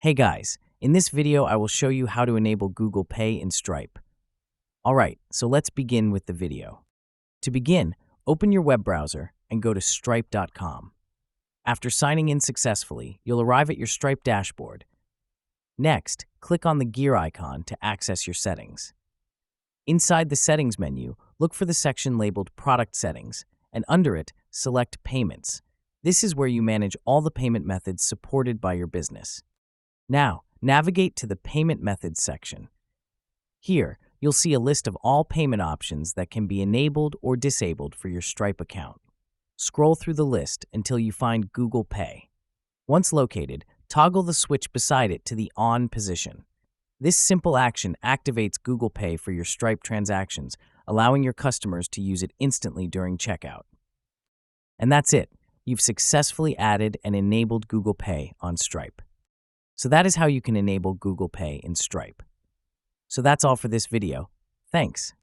Hey guys, in this video I will show you how to enable Google Pay in Stripe. Alright, so let's begin with the video. To begin, open your web browser and go to stripe.com. After signing in successfully, you'll arrive at your Stripe dashboard. Next, click on the gear icon to access your settings. Inside the Settings menu, look for the section labeled Product Settings, and under it, select Payments. This is where you manage all the payment methods supported by your business. Now, navigate to the Payment Methods section. Here, you'll see a list of all payment options that can be enabled or disabled for your Stripe account. Scroll through the list until you find Google Pay. Once located, toggle the switch beside it to the On position. This simple action activates Google Pay for your Stripe transactions, allowing your customers to use it instantly during checkout. And that's it. You've successfully added and enabled Google Pay on Stripe. So that is how you can enable Google Pay in Stripe. So that's all for this video. Thanks.